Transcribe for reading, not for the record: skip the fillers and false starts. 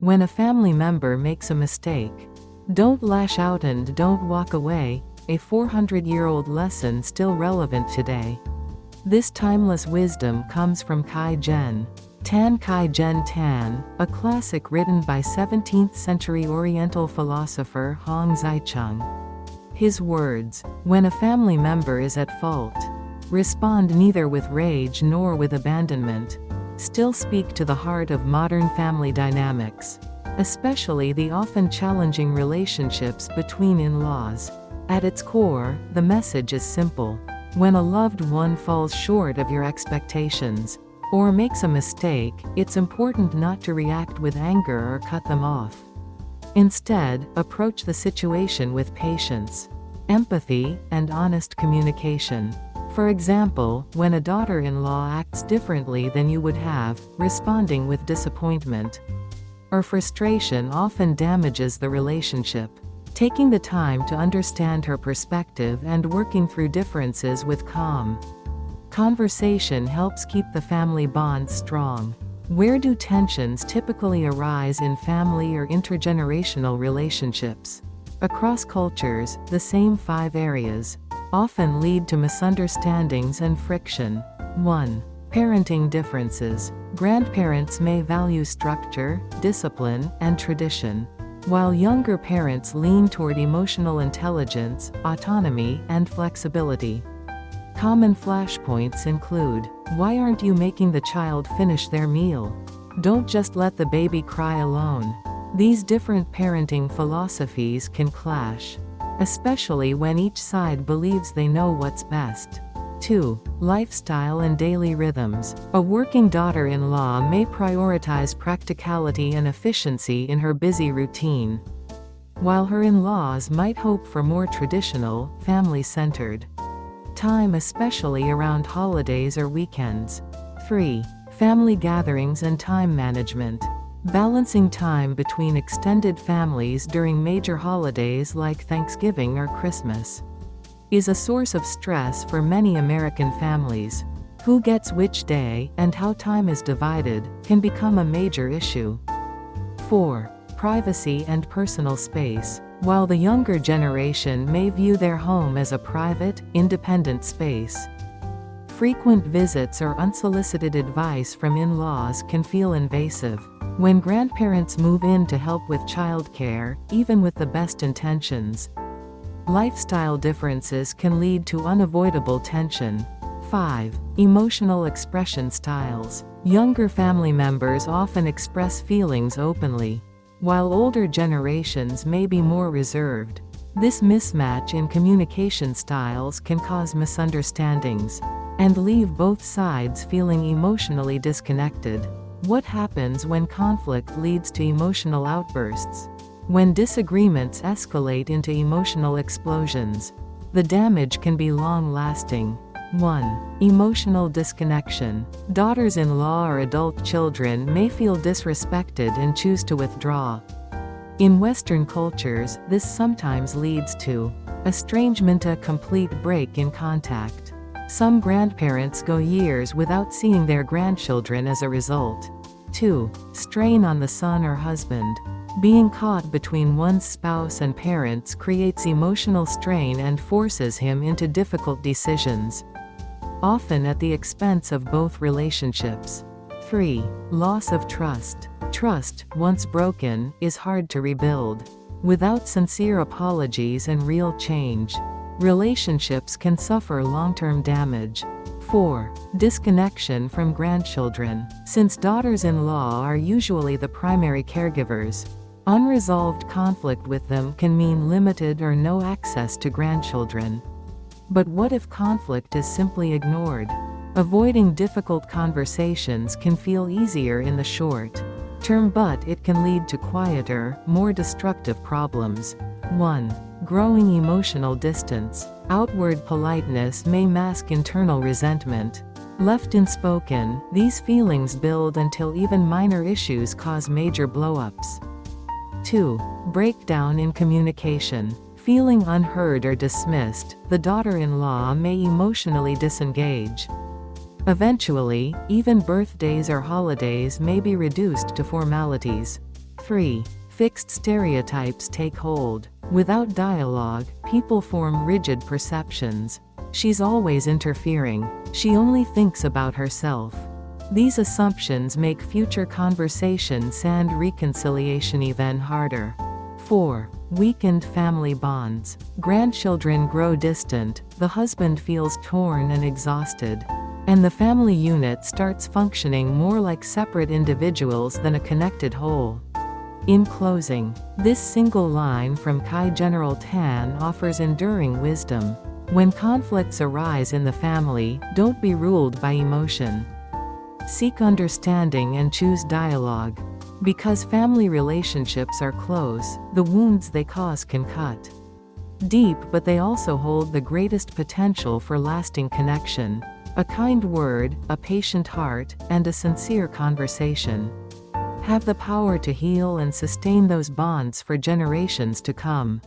When a family member makes a mistake, don't lash out and don't walk away, a 400-year-old lesson still relevant today. This timeless wisdom comes from Kai Gen Tan, a classic written by 17th-century Oriental philosopher Hong Zaicheng. His words, "When a family member is at fault, respond neither with rage nor with abandonment," still speak to the heart of modern family dynamics, especially the often challenging relationships between in-laws. At its core, the message is simple. When a loved one falls short of your expectations, or makes a mistake, it's important not to react with anger or cut them off. Instead, approach the situation with patience, empathy, and honest communication. For example, when a daughter-in-law acts differently than you would have, responding with disappointment or frustration often damages the relationship. Taking the time to understand her perspective and working through differences with calm conversation helps keep the family bond strong. Where do tensions typically arise in family or intergenerational relationships? Across cultures, the same 5 areas often lead to misunderstandings and friction. 1. Parenting differences. Grandparents may value structure, discipline, and tradition, while younger parents lean toward emotional intelligence, autonomy, and flexibility. Common flashpoints include: why aren't you making the child finish their meal? Don't just let the baby cry alone. These different parenting philosophies can clash, especially when each side believes they know what's best. 2. Lifestyle and daily rhythms. A working daughter-in-law may prioritize practicality and efficiency in her busy routine, while her in-laws might hope for more traditional, family-centered time, especially around holidays or weekends. 3. Family gatherings and time management. Balancing time between extended families during major holidays like Thanksgiving or Christmas is a source of stress for many American families. Who gets which day, and how time is divided, can become a major issue. 4. Privacy and personal space. While the younger generation may view their home as a private, independent space, frequent visits or unsolicited advice from in-laws can feel invasive. When grandparents move in to help with childcare, even with the best intentions, lifestyle differences can lead to unavoidable tension. 5. Emotional expression styles. Younger family members often express feelings openly, while older generations may be more reserved. This mismatch in communication styles can cause misunderstandings and leave both sides feeling emotionally disconnected. What happens when conflict leads to emotional outbursts? When disagreements escalate into emotional explosions, the damage can be long-lasting. 1. Emotional disconnection. Daughters-in-law or adult children may feel disrespected and choose to withdraw. In Western cultures, this sometimes leads to estrangement, a complete break in contact. Some grandparents go years without seeing their grandchildren as a result. 2. Strain on the son or husband. Being caught between one's spouse and parents creates emotional strain and forces him into difficult decisions, often at the expense of both relationships. 3. Loss of trust. Trust, once broken, is hard to rebuild. Without sincere apologies and real change, relationships can suffer long-term damage. 4. Disconnection from grandchildren. Since daughters-in-law are usually the primary caregivers, unresolved conflict with them can mean limited or no access to grandchildren. But what if conflict is simply ignored? Avoiding difficult conversations can feel easier in the short term, but it can lead to quieter, more destructive problems. 1. Growing emotional distance. Outward politeness may mask internal resentment. Left unspoken, these feelings build until even minor issues cause major blow-ups. 2. Breakdown in communication. Feeling unheard or dismissed, the daughter-in-law may emotionally disengage. Eventually, even birthdays or holidays may be reduced to formalities. 3. Fixed stereotypes take hold. Without dialogue, people form rigid perceptions. She's always interfering. She only thinks about herself. These assumptions make future conversations and reconciliation even harder. 4. Weakened family bonds. Grandchildren grow distant, the husband feels torn and exhausted, and the family unit starts functioning more like separate individuals than a connected whole. In closing, this single line from Kai General Tan offers enduring wisdom. When conflicts arise in the family, don't be ruled by emotion. Seek understanding and choose dialogue. Because family relationships are close, the wounds they cause can cut deep, but they also hold the greatest potential for lasting connection. A kind word, a patient heart, and a sincere conversation have the power to heal and sustain those bonds for generations to come.